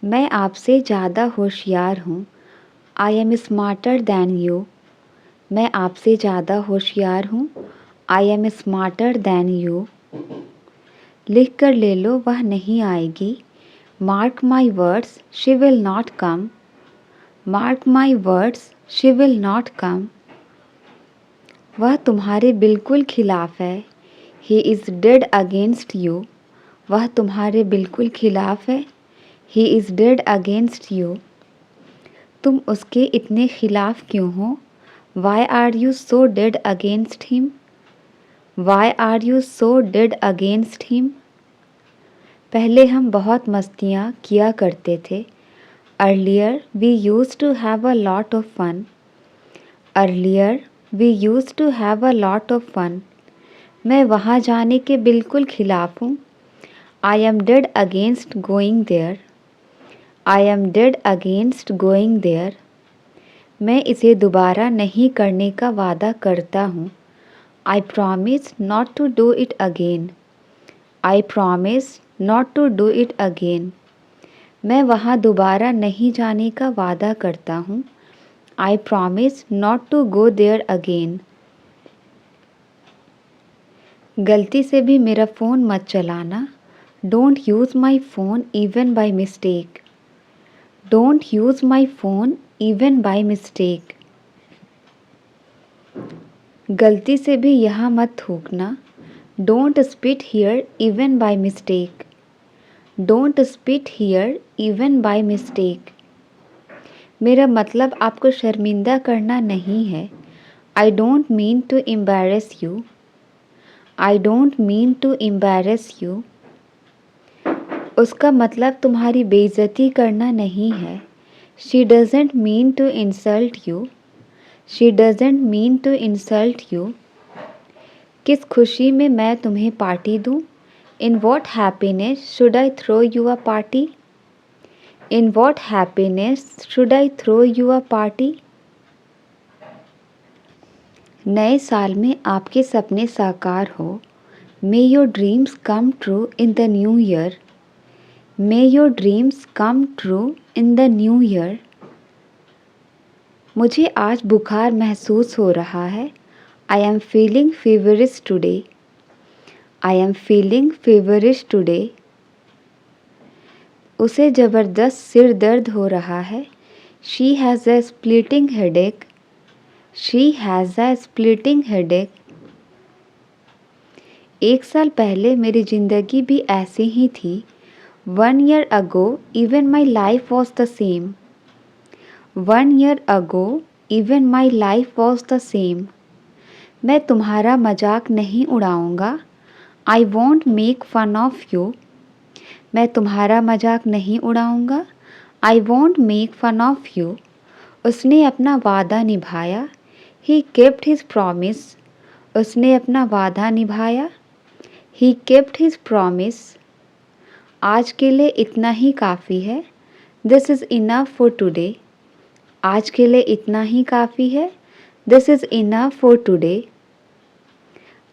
मैं आपसे ज़्यादा होशियार हूँ। I am smarter than you. मैं आपसे ज़्यादा होशियार हूँ। I am smarter than you. लिख कर ले लो, वह नहीं आएगी। Mark my words, she will not come. Mark my words, she will not come. वह तुम्हारे बिल्कुल खिलाफ है। He is dead against you. वह तुम्हारे बिल्कुल खिलाफ है। He is dead against you. तुम उसके इतने खिलाफ क्यों हो? Why are you so dead against him? Why are you so dead against him? पहले हम बहुत मस्तियाँ किया करते थे। Earlier we use to have a lot of fun. Earlier we use to have a lot of fun. मैं वहाँ जाने के बिल्कुल खिलाफ हूँ। I am dead against going there. I am dead against going there. मैं इसे दोबारा नहीं करने का वादा करता हूँ। I promise not to do it again. I promise not to do it again. मैं वहाँ दोबारा नहीं जाने का वादा करता हूँ। I promise not to go there again. गलती से भी मेरा फ़ोन मत चलाना। Don't use my phone even by mistake. Don't use my phone even by mistake. गलती से भी यहाँ मत थूकना। Don't spit here even by mistake. Don't spit here even by mistake. मेरा मतलब आपको शर्मिंदा करना नहीं है। आई don't mean to embarrass you. I don't mean to embarrass you. उसका मतलब तुम्हारी बेइज्जती करना नहीं है। She doesn't mean to insult you. She doesn't mean to insult you. किस खुशी में मैं तुम्हें पार्टी दूँ? In what happiness should I throw you a party? In what happiness should I throw you a party? नए साल में आपके सपने साकार हो। May your dreams come true in the new year. May your dreams come true in the new year. मुझे आज बुखार महसूस हो रहा है। I am feeling feverish today. I am feeling feverish today. उसे ज़बरदस्त सिर दर्द हो रहा है। She has a splitting headache. She has a splitting headache. 1 साल पहले मेरी ज़िंदगी भी ऐसी ही थी। 1 year ago even my life was the same. 1 year ago even my life was the same. मैं तुम्हारा मजाक नहीं उड़ाऊंगा। I won't make fun of you. मैं तुम्हारा मजाक नहीं उड़ाऊंगा। I won't make fun of you. उसने अपना वादा निभाया। He kept his promise. उसने अपना वादा निभाया। He kept his promise. आज के लिए इतना ही काफ़ी है। This is enough for today. आज के लिए इतना ही काफ़ी है। This is enough for today.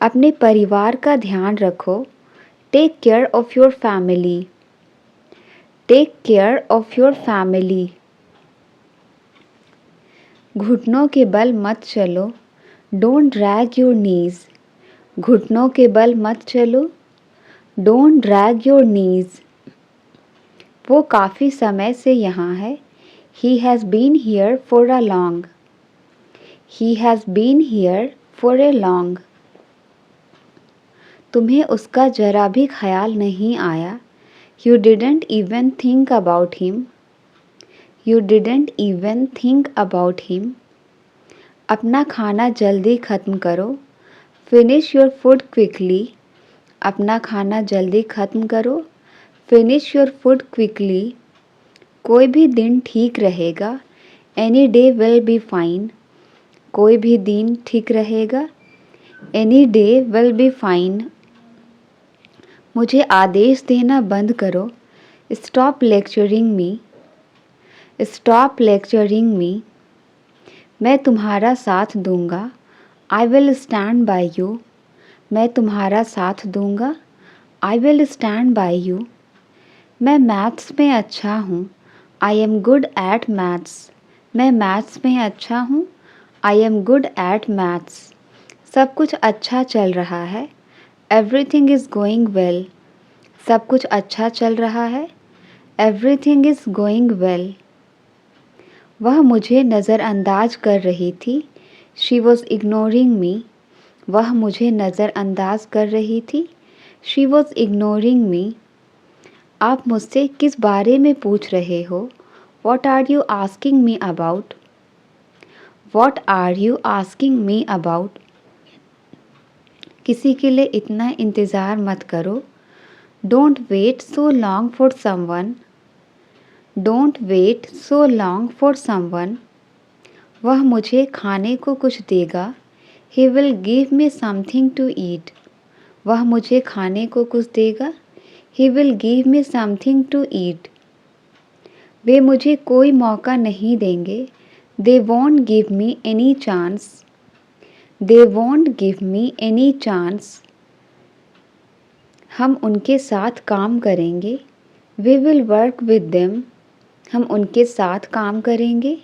अपने परिवार का ध्यान रखो। Take care of your family. Take care of your family. घुटनों के बल मत चलो। Don't drag your knees. घुटनों के बल मत चलो। Don't drag your knees. वो काफ़ी समय से यहाँ है। He has been here for a long. He has been here for a long. तुम्हें उसका जरा भी ख्याल नहीं आया। You didn't even think about him. You didn't even think about him. अपना खाना जल्दी ख़त्म करो। Finish your food quickly. अपना खाना जल्दी ख़त्म करो। Finish your food quickly. कोई भी दिन ठीक रहेगा। Any day will be fine. कोई भी दिन ठीक रहेगा। Any day will be fine. मुझे आदेश देना बंद करो। Stop lecturing me. Stop lecturing me. मैं तुम्हारा साथ दूंगा। I will stand by you. मैं तुम्हारा साथ दूंगा। I will stand by you. मैं मैथ्स में अच्छा हूँ। I am good at maths. मैं मैथ्स में अच्छा हूँ। I am good at maths. सब कुछ अच्छा चल रहा है। Everything is going well. सब कुछ अच्छा चल रहा है। Everything is going well. वह मुझे नज़रअंदाज कर रही थी। शी वॉज इग्नोरिंग मी। वह मुझे नज़रअंदाज कर रही थी। शी वॉज इग्नोरिंग मी। आप मुझसे किस बारे में पूछ रहे हो? What are you asking me about? What are you asking me about? किसी के लिए इतना इंतज़ार मत करो। Don't wait so long for someone. Don't wait so long for someone. वह मुझे खाने को कुछ देगा। He will give me something to eat. वह मुझे खाने को कुछ देगा। He will give me something to eat. वे मुझे कोई मौका नहीं देंगे। They won't give me any chance. They won't give me any chance. हम उनके साथ काम करेंगे। We will work with them. हम उनके साथ काम करेंगे।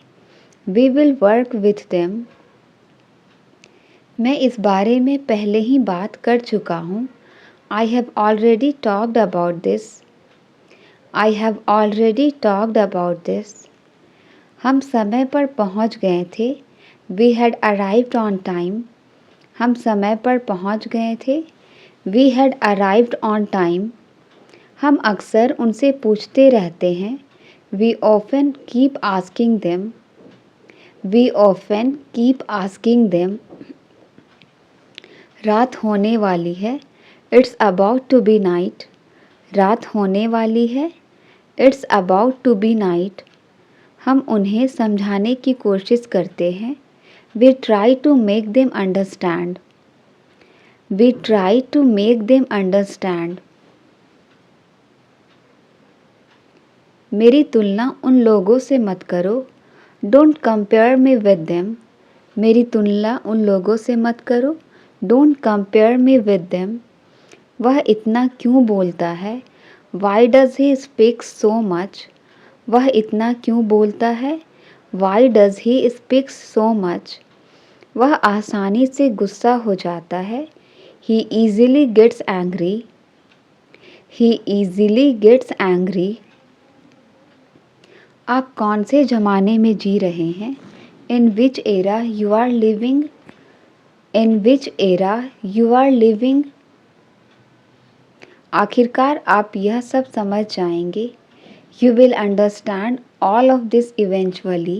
We will work with them. मैं इस बारे में पहले ही बात कर चुका हूँ। I have already talked about this. I have already talked about this. हम समय पर पहुँच गए थे। We had arrived on time. हम समय पर पहुँच गए थे। We had arrived on time. हम अक्सर उनसे पूछते रहते हैं। We often keep asking them. We often keep asking them. रात होने वाली है। It's about to be night. रात होने वाली है। It's about to be night. हम उन्हें समझाने की कोशिश करते हैं। We try to make them understand. We try to make them understand. मेरी तुलना उन लोगों से मत करो। Don't compare me with them. मेरी तुलना उन लोगों से मत करो। Don't compare me with them. वह इतना क्यों बोलता है? Why does he speak so much? वह इतना क्यों बोलता है? Why does he speak so much? वह आसानी से गुस्सा हो जाता है। He easily gets angry. He easily gets angry. आप कौन से ज़माने में जी रहे हैं? In which era you are living? In which era you are living? आखिरकार आप यह सब समझ जाएंगे। You will understand all of this eventually.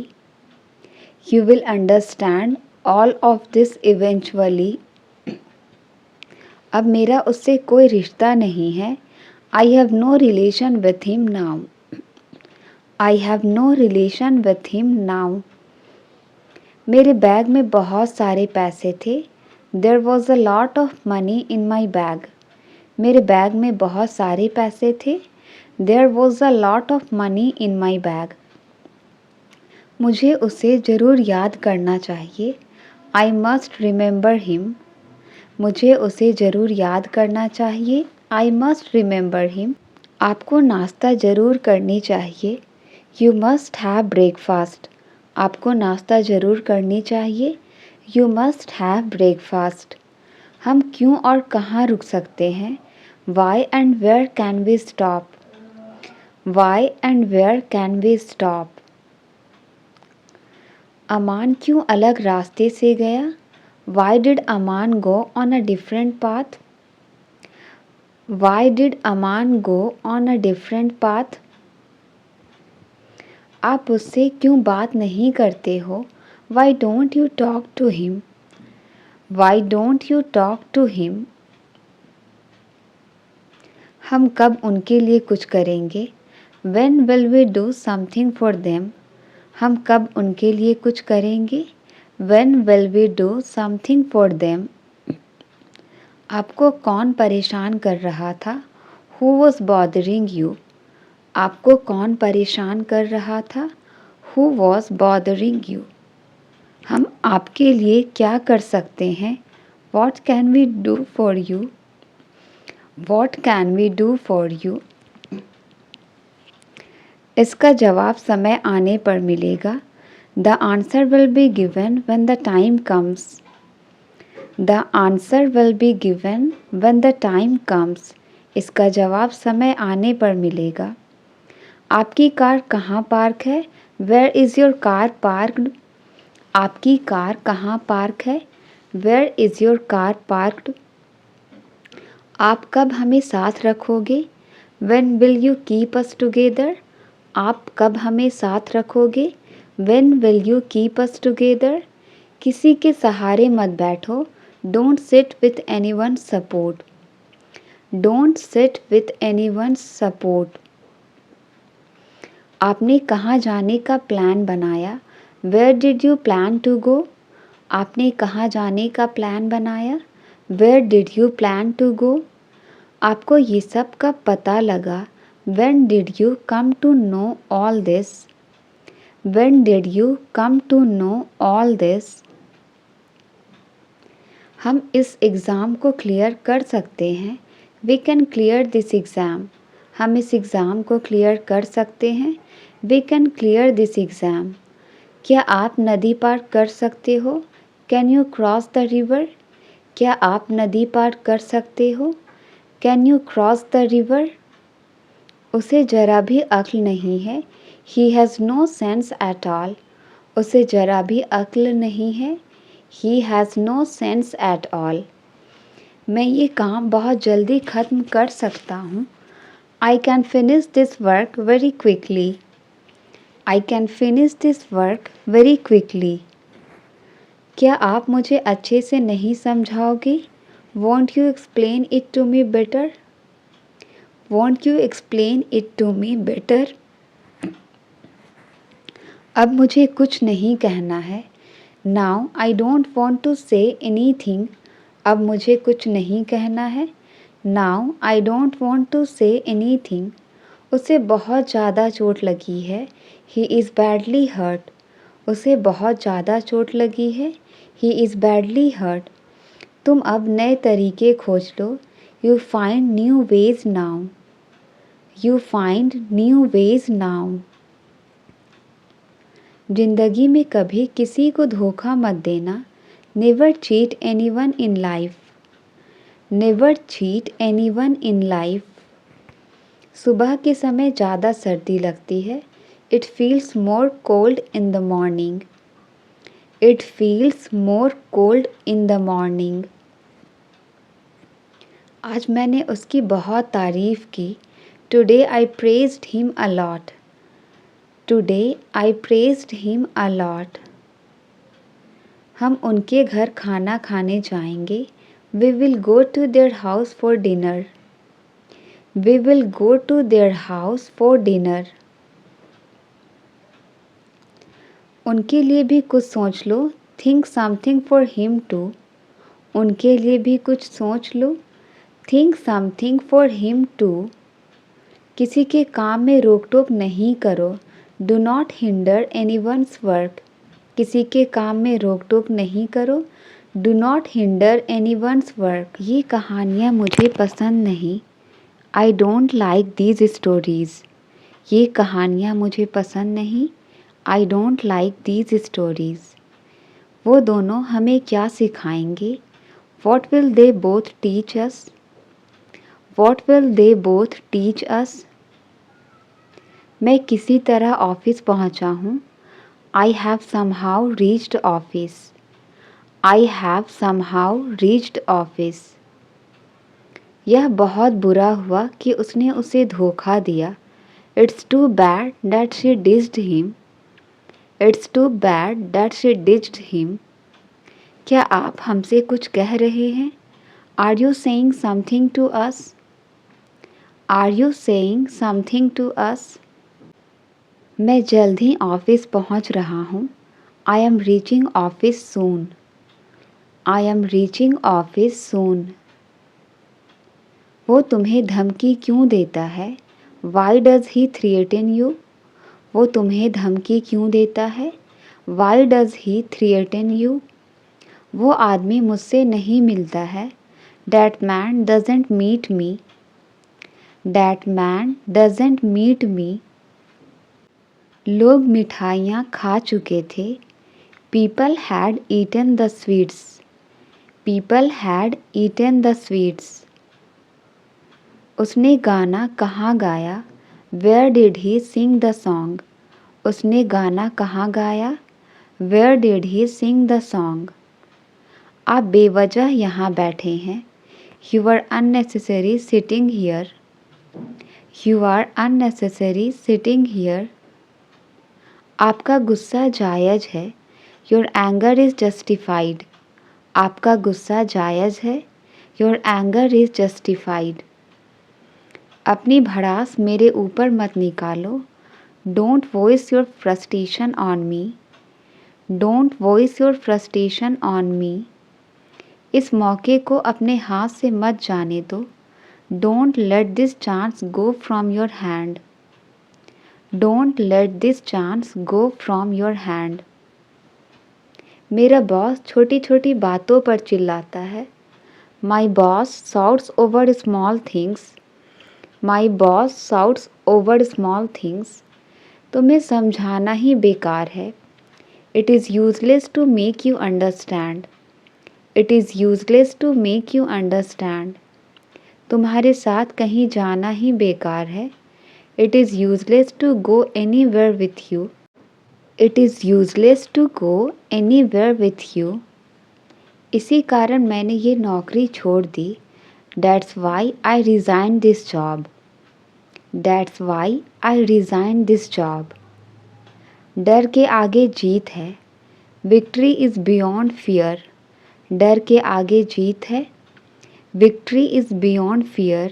You will understand all of this eventually. अब मेरा उससे कोई रिश्ता नहीं है। I have no relation with him now. I have no relation with him now. मेरे बैग में बहुत सारे पैसे थे। There was a lot of money in my bag. मेरे बैग में बहुत सारे पैसे थे। There was a lot of money in my bag. मुझे उसे ज़रूर याद करना चाहिए। I must remember him. मुझे उसे ज़रूर याद करना चाहिए। I must remember him. आपको नाश्ता ज़रूर करनी चाहिए। You must have breakfast. आपको नाश्ता ज़रूर करनी चाहिए। You must have breakfast. हम क्यों और कहाँ रुक सकते हैं? Why and where can we stop? Why and where can we stop? अमान क्यों अलग रास्ते से गया? Why did Aman go on a different path? Why did Aman go on a different path? आप उससे क्यों बात नहीं करते हो? Why don't you talk to him? Why don't you talk to him? हम कब उनके लिए कुछ करेंगे? When will we do something for them? हम कब उनके लिए कुछ करेंगे? When will we do something for them? आपको कौन परेशान कर रहा था? Who was bothering you? आपको कौन परेशान कर रहा था? Who was bothering you? हम आपके लिए क्या कर सकते हैं? What can we do for you? What can we do for you? इसका जवाब समय आने पर मिलेगा। The answer will be given when the time comes. The answer will be given when the time comes. इसका जवाब समय आने पर मिलेगा। आपकी कार कहाँ पार्क है? Where is your car parked? आपकी कार कहाँ पार्क है? Where is your car parked? आप कब हमें साथ रखोगे? When will you keep us together? आप कब हमें साथ रखोगे? When will you keep us together? किसी के सहारे मत बैठो। Don't sit with anyone's support. Don't sit with anyone's support. आपने कहाँ जाने का प्लान बनाया? Where did you plan to go? आपने कहाँ जाने का प्लान बनाया? Where did you plan to go? आपको ये सब कब पता लगा? When did you come to know all this? When did you come to know all this? हम इस एग्ज़ाम को क्लियर कर सकते हैं। We can clear this exam. हम इस एग्ज़ाम को क्लियर कर सकते हैं। We can clear this exam. क्या आप नदी पार कर सकते हो? Can you cross the river? क्या आप नदी पार कर सकते हो? Can you cross the river? उसे जरा भी अक्ल नहीं है। He has no sense at all. उसे जरा भी अक्ल नहीं है। He has no sense at all. मैं ये काम बहुत जल्दी ख़त्म कर सकता हूँ। I can finish this work very quickly. I can finish this work very quickly. क्या आप मुझे अच्छे से नहीं समझाओगे? Won't you explain it to me better? Won't you explain it to me better? अब मुझे कुछ नहीं कहना है। Now I don't want to say anything. अब मुझे कुछ नहीं कहना है। Now I don't want to say anything. उसे बहुत ज़्यादा चोट लगी है। He is badly hurt. उसे बहुत ज़्यादा चोट लगी है। He is badly hurt. तुम अब नए तरीके खोज लो। You find new ways now. You find new ways now. ज़िंदगी में कभी किसी को धोखा मत देना। Never cheat anyone in life. Never cheat anyone in life. सुबह के समय ज़्यादा सर्दी लगती है। It feels more cold in the morning. It feels more cold in the morning. आज मैंने उसकी बहुत तारीफ़ की। Today I praised him a lot. Today I praised him a lot. हम उनके घर खाना खाने जाएंगे। We will go to their house for dinner. We will go to their house for dinner. उनके लिए भी कुछ सोच लो। Think something for him too. उनके लिए भी कुछ सोच लो। Think something for him too. किसी के काम में रोक टोक नहीं करो। Do not hinder anyone's work. किसी के काम में रोक टोक नहीं करो। Do not hinder anyone's work. ये कहानियाँ मुझे पसंद नहीं। I don't like these stories. ये कहानियाँ मुझे पसंद नहीं। I don't like these stories. वो दोनों हमें क्या सिखाएंगे? What will they both teach us? What will they both teach us? मैं किसी तरह ऑफिस पहुंचा हूँ। I have somehow reached office. I have somehow reached office. यह बहुत बुरा हुआ कि उसने उसे धोखा दिया। It's too bad that she ditched him. It's too bad that she ditched him. क्या आप हमसे कुछ कह रहे हैं? Are you saying something to us? Are you saying something to us? मैं जल्द ही ऑफिस पहुंच रहा हूँ। I am reaching office soon. I am reaching office soon. वो तुम्हें धमकी क्यों देता है? Why does he threaten you? वो तुम्हें धमकी क्यों देता है? Why does he threaten you? वो आदमी मुझसे नहीं मिलता है। That man doesn't meet me. That man doesn't meet me. लोग मिठाइयाँ खा चुके थे। People had eaten the sweets. People had eaten the sweets. उसने गाना कहाँ गाया? Where did he sing the song? उसने गाना कहाँ गाया? Where did he sing the song? आप बेवजह यहाँ बैठे हैं। You are unnecessary sitting here. You are unnecessary sitting here. आपका गुस्सा जायज़ है। Your anger is justified. आपका गुस्सा जायज़ है। Your anger is justified. अपनी भड़ास मेरे ऊपर मत निकालो। Don't voice your frustration on me. Don't voice your frustration on me. इस मौके को अपने हाथ से मत जाने दो। Don't let this chance go from your hand. Don't let this chance go from your hand. मेरा बॉस छोटी छोटी बातों पर चिल्लाता है। My boss shouts over small things. My boss shouts over small things. तुम्हें समझाना ही बेकार है। It is useless to make you understand. It is useless to make you understand. तुम्हारे साथ कहीं जाना ही बेकार है। It is useless to go anywhere with you. It is useless to go anywhere with you. इसी कारण मैंने ये नौकरी छोड़ दी। That's why I resigned this job. That's why I resigned this job. डर के आगे जीत है। Victory is beyond fear. डर के आगे जीत है। Victory is beyond fear.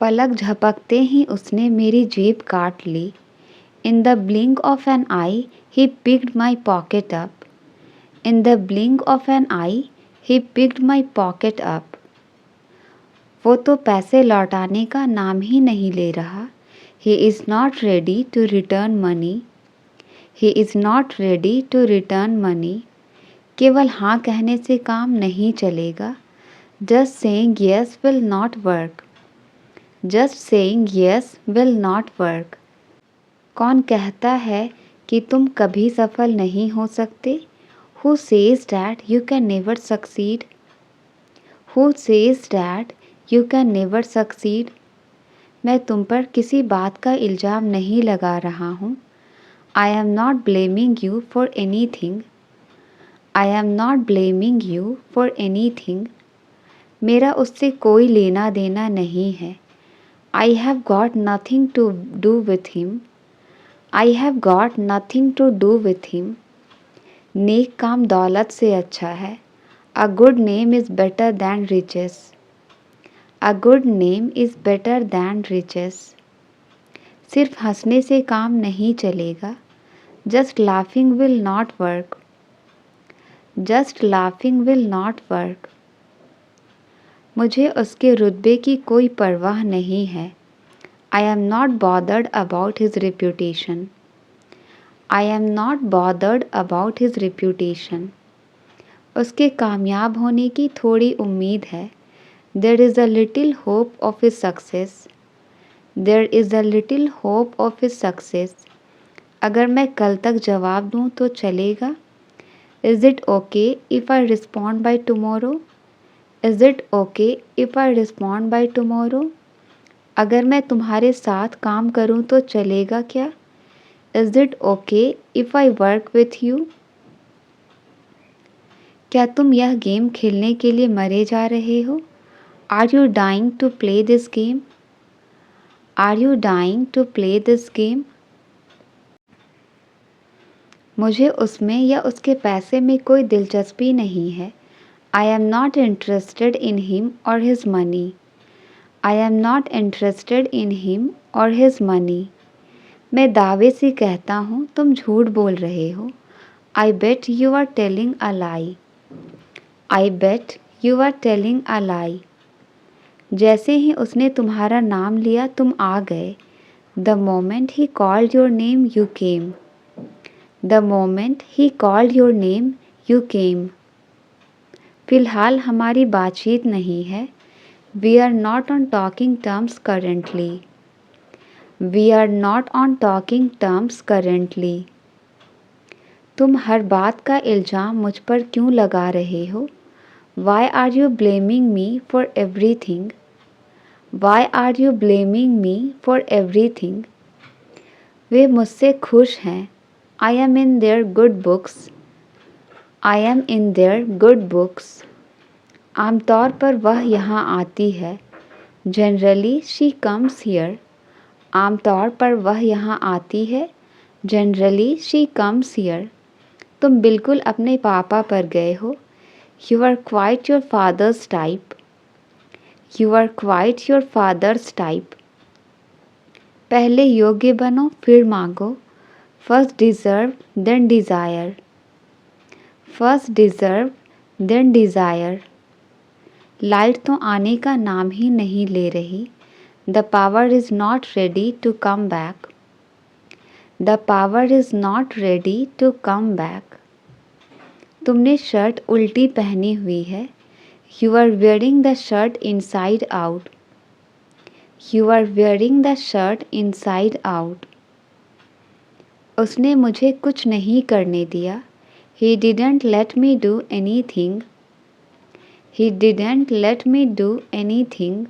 पलक झपकते ही उसने मेरी जेब काट ली। In the blink of an eye, he picked my pocket up. In the blink of an eye, he picked my pocket up. वो तो पैसे लौटाने का नाम ही नहीं ले रहा। He is not ready to return money. He is not ready to return money. केवल हाँ कहने से काम नहीं चलेगा। Just saying yes will not work. Just saying yes will not work. कौन कहता है कि तुम कभी सफल नहीं हो सकते? Who says that you can never succeed? Who says that you can never succeed? मैं तुम पर किसी बात का इल्ज़ाम नहीं लगा रहा हूँ। I am not blaming you for anything. I am not blaming you for anything. मेरा उससे कोई लेना देना नहीं है। I have got nothing to do with him. I have got nothing to do with him. नेक काम दौलत से अच्छा है। A good name is better than riches. A good name is better than riches. सिर्फ हंसने से काम नहीं चलेगा। Just laughing will not work. Just laughing will not work. मुझे उसके रुतबे की कोई परवाह नहीं है। I am not bothered about his reputation. I am not bothered about his reputation. उसके कामयाब होने की थोड़ी उम्मीद है। There is a little hope of his success. There is a little hope of his success. अगर मैं कल तक जवाब दूँ तो चलेगा? Is it okay if I respond by tomorrow? Is it okay if I respond by tomorrow? अगर मैं तुम्हारे साथ काम करूं तो चलेगा क्या? Is it okay if I work with you? क्या तुम यह गेम खेलने के लिए मरे जा रहे हो? Are you dying to play this game? Are you dying to play this game? मुझे उसमें या उसके पैसे में कोई दिलचस्पी नहीं है। I am not interested in him or his money. I am not interested in him or his money. मैं दावे से कहता हूँ तुम झूठ बोल रहे हो। I bet you are telling a lie. I bet you are telling a lie. जैसे ही उसने तुम्हारा नाम लिया तुम आ गए। The moment he called your name you came. The moment he called your name you came. फ़िलहाल हमारी बातचीत नहीं है। We are not on talking terms currently. We are not on talking terms currently. तुम हर बात का इल्ज़ाम मुझ पर क्यों लगा रहे हो? Why are you blaming me for everything? Why are you blaming me for everything? वे मुझसे खुश हैं. I am in their good books. I am in their good books. आमतौर पर वह यहाँ आती है. Generally she comes here. आमतौर पर वह यहाँ आती है. Generally she comes here. तुम बिल्कुल अपने पापा पर गए हो. You are quite your father's type. You are quite your father's type. पहले योग्य बनो फिर मांगो. First deserve then desire. First deserve then desire. Light तो आने का नाम ही नहीं ले रही. The power is not ready to come back. The power is not ready to come back. तुमने शर्ट उल्टी पहनी हुई है. You are wearing the shirt inside out. You are wearing the shirt inside out. उसने मुझे कुछ नहीं करने दिया. He didn't let me do anything. He didn't let me do anything.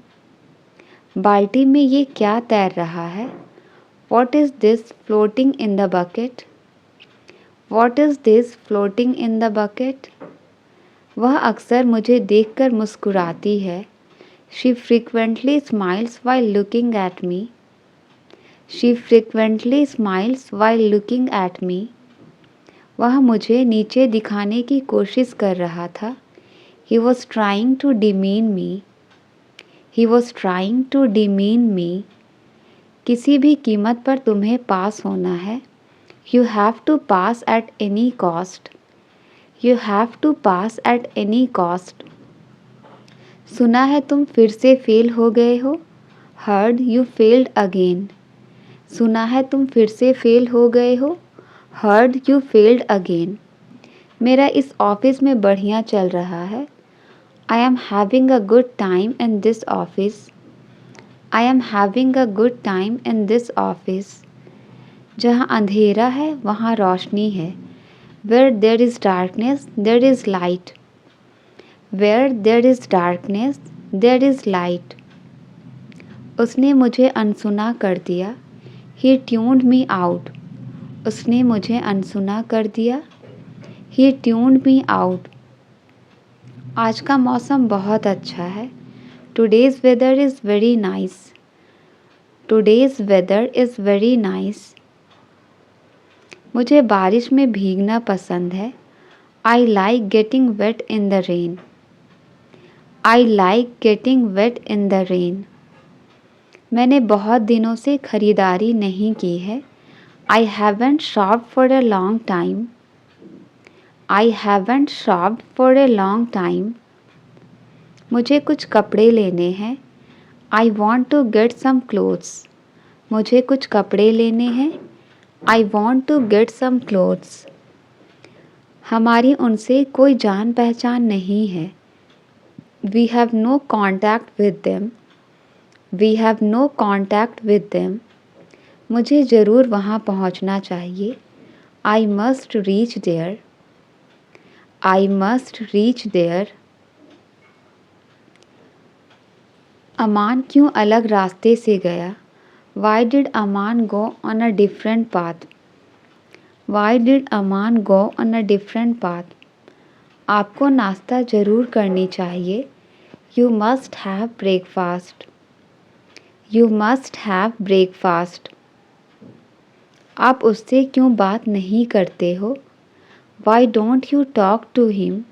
बाल्टी में ये क्या तैर रहा है? What is this floating in the bucket? What is this floating in the bucket? वह अक्सर मुझे देखकर मुस्कुराती है. She frequently smiles while looking at me. She frequently smiles while looking at me. वह मुझे नीचे दिखाने की कोशिश कर रहा था. He was trying to demean me. He was trying to demean me. किसी भी कीमत पर तुम्हें पास होना है. You have to pass at any cost. You have to pass at any cost. सुना है तुम फिर से फेल हो गए हो. Heard you failed again. सुना है तुम फिर से फेल हो गए हो. Heard you failed again. मेरा इस ऑफिस में बढ़िया चल रहा है. I am having a good time in this office. I am having a good time in this office. जहाँ अंधेरा है वहाँ रोशनी है. Where there is darkness, there is light. Where there is darkness, there is light. उसने मुझे अनसुना कर दिया. He tuned me out. उसने मुझे अनसुना कर दिया. He tuned me out. आज का मौसम बहुत अच्छा है. Today's weather is very nice. Today's weather is very nice. मुझे बारिश में भीगना पसंद है. I like getting wet in the rain. I like getting wet in the rain. मैंने बहुत दिनों से खरीदारी नहीं की है. I haven't shopped for a long time. I haven't shopped for a long time. मुझे कुछ कपड़े लेने हैं. I want to get some clothes. मुझे कुछ कपड़े लेने हैं. I want to get some clothes. हमारी उनसे कोई जान पहचान नहीं है. We have no contact with them. We have no contact with them. मुझे ज़रूर वहाँ पहुँचना चाहिए. I must reach there. I must reach there. अमान क्यों अलग रास्ते से गया? Why did Aman go on a different path? Why did Aman go on a different path? आपको नाश्ता ज़रूर करनी चाहिए. You must have breakfast. You must have breakfast. आप उससे क्यों बात नहीं करते हो? Why don't you talk to him?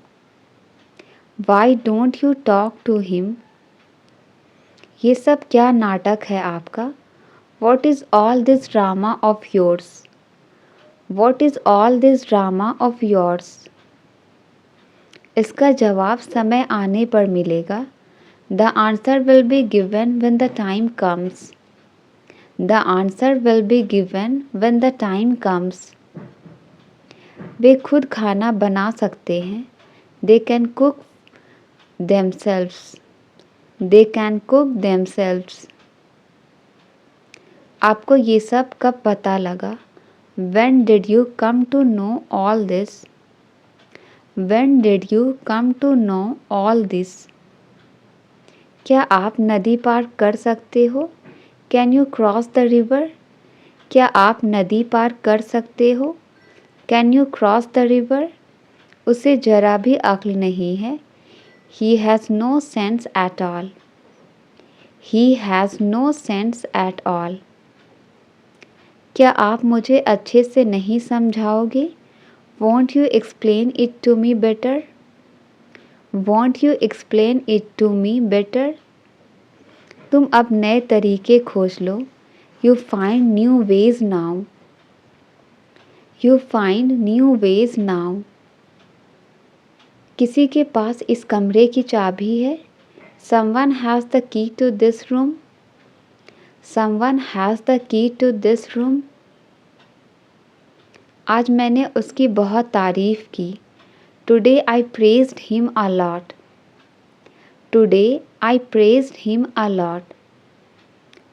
Why don't you talk to him? ये सब क्या नाटक है आपका? What is all this drama of yours? What is all this drama of yours? इसका जवाब समय आने पर मिलेगा. The answer will be given when the time comes. The answer will be given when the time comes. वे खुद खाना बना सकते हैं. They can cook themselves. They can cook themselves. आपको ये सब कब पता लगा? When did you come to know all this? When did you come to know all this? क्या आप नदी पार कर सकते हो? Can you cross the river? क्या आप नदी पार कर सकते हो? Can you cross the river? उसे जरा भी अक्ल नहीं है. He has no sense at all. He has no sense at all. क्या आप मुझे अच्छे से नहीं समझाओगे? Won't you explain it to me better? Won't you explain it to me better? तुम अब नए तरीके खोज लो. You find new ways now. You find new ways now. किसी के पास इस कमरे की चाबी है? Someone has the key to this room. Someone has the key to this room. आज मैंने उसकी बहुत तारीफ़ की. Today I praised him a lot. Today I praised him a lot.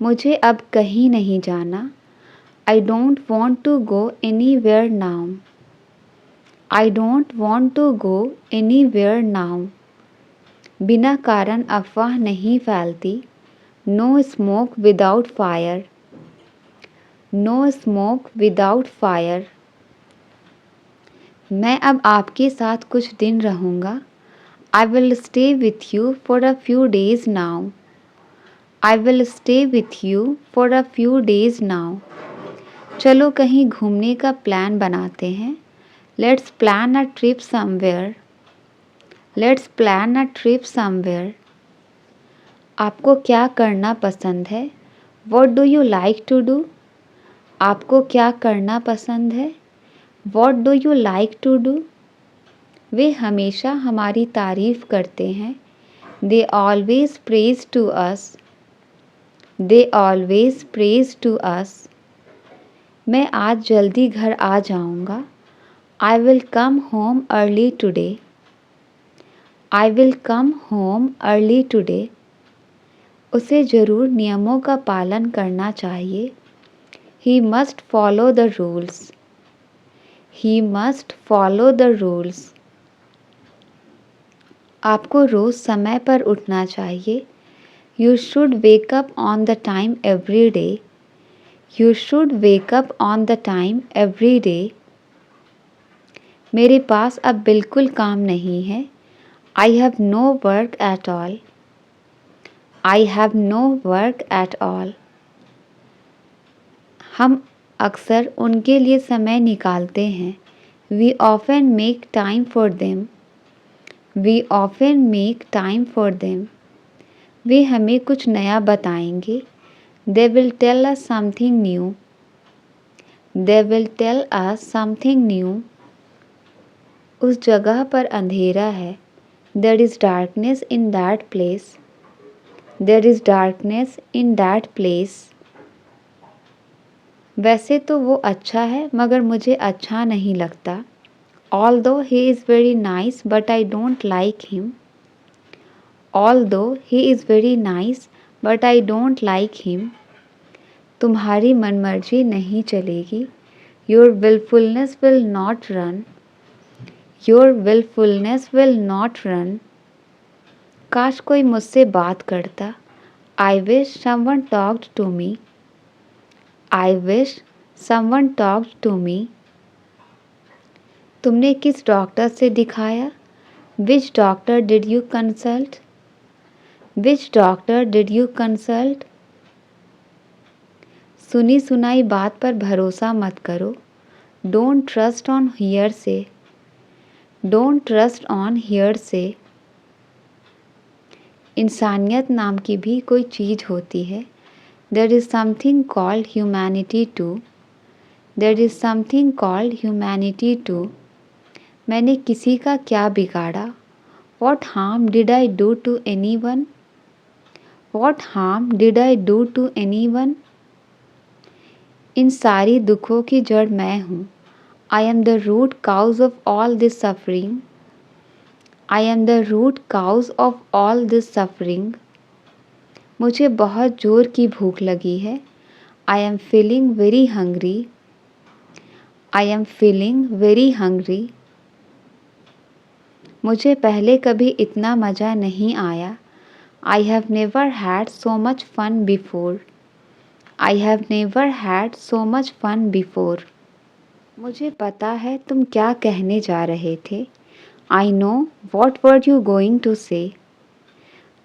मुझे अब कहीं नहीं जाना. I don't want to go anywhere now. I don't want to go anywhere now. बिना कारण अफवाह नहीं फैलती. No smoke without fire. No smoke without fire. मैं अब आपके साथ कुछ दिन रहूँगा. I will stay with you for a few days now. I will stay with you for a few days now. चलो कहीं घूमने का प्लान बनाते हैं. Let's plan a trip somewhere. Let's plan a trip somewhere. आपको क्या करना पसंद है? What do you like to do? आपको क्या करना पसंद है? What do you like to do? वे हमेशा हमारी तारीफ़ करते हैं. They always praise to us. They always praise to us. मैं आज जल्दी घर आ जाऊँगा. I will come home early today. I will come home early today. उसे ज़रूर नियमों का पालन करना चाहिए. He must follow the rules. He must follow the rules. आपको रोज़ समय पर उठना चाहिए. You should wake up on the time every day. You should wake up on the time every day. मेरे पास अब बिल्कुल काम नहीं है. I have no work at all. I have no work at all. हम अक्सर उनके लिए समय निकालते हैं. We often make time for them. We often make time for them. वे हमें कुछ नया बताएंगे. They will tell us something new. They will tell us something new. उस जगह पर अंधेरा है. There is darkness in that place. There is darkness in that place. वैसे तो वो अच्छा है मगर मुझे अच्छा नहीं लगता. Although he is very nice but I don't like him. Although he is very nice but I don't like him. तुम्हारी मनमर्जी नहीं चलेगी. Your willfulness will not run. Your willfulness will not run. काश कोई मुझसे बात करता. I wish someone talked to me. I wish someone talked to me. तुमने किस डॉक्टर से दिखाया? Which doctor did you consult? Which doctor did you consult? सुनी सुनाई बात पर भरोसा मत करो. Don't trust on hearsay. Don't trust on hearsay. इंसानियत नाम की भी कोई चीज़ होती है. There is something called humanity too. There is something called humanity too. मैंने किसी का क्या बिगाड़ा? What harm did I do to anyone? What harm did I do to anyone? इन सारी दुखों की जड़ मैं हूँ. I am the root cause of all this suffering. I am the root cause of all this suffering. मुझे बहुत ज़ोर की भूख लगी है. I am feeling very hungry. I am feeling very hungry. मुझे पहले कभी इतना मज़ा नहीं आया. I have never had so much fun before. I have never had so much fun before. मुझे पता है तुम क्या कहने जा रहे थे. I know what were you going to say.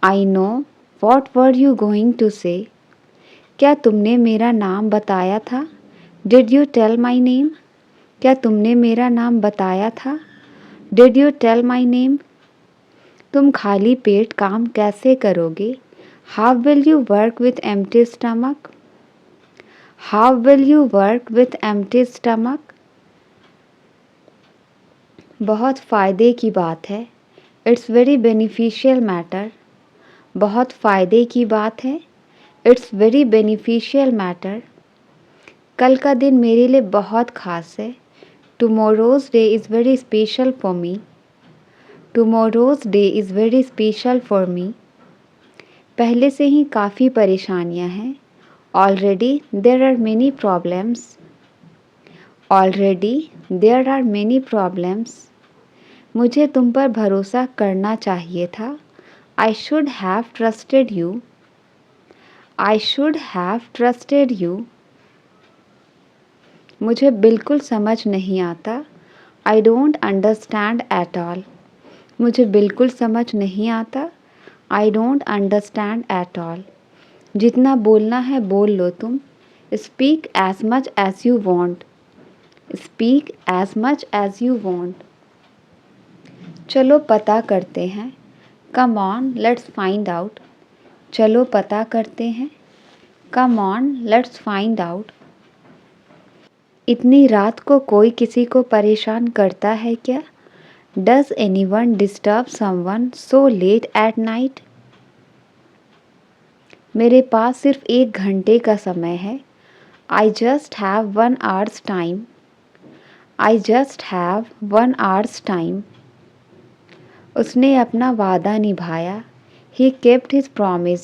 I know what were you going to say. क्या तुमने मेरा नाम बताया था? Did you tell my name? क्या तुमने मेरा नाम बताया था? Did you tell my name? तुम खाली पेट काम कैसे करोगे? How will you work with empty stomach? How will you work with empty stomach? बहुत फ़ायदे की बात है. It's very beneficial matter. बहुत फ़ायदे की बात है. It's very beneficial matter. कल का दिन मेरे लिए बहुत ख़ास है. Tomorrow's day is very special for me. Tomorrow's day is very special for me. पहले से ही काफ़ी परेशानियां हैं. Already there are many problems. Already there are many problems. मुझे तुम पर भरोसा करना चाहिए था. I should have trusted you. I should have trusted you. मुझे बिल्कुल समझ नहीं आता. I don't understand at all. मुझे बिल्कुल समझ नहीं आता. I don't understand at all. जितना बोलना है बोल लो तुम. Speak as much as you want. Speak as much as you want. चलो पता करते हैं. Come on, let's find out. चलो पता करते हैं. Come on, let's find out. इतनी रात को कोई किसी को परेशान करता है क्या? Does anyone disturb someone so late at night? मेरे पास सिर्फ 1 घंटे का समय है. I just have 1 hour's time. I just have 1 hour's time. उसने अपना वादा निभाया. He kept his promise.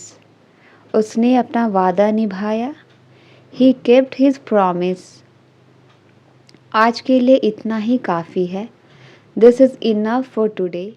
उसने अपना वादा निभाया. He kept his promise. आज के लिए इतना ही काफ़ी है. This is enough for today.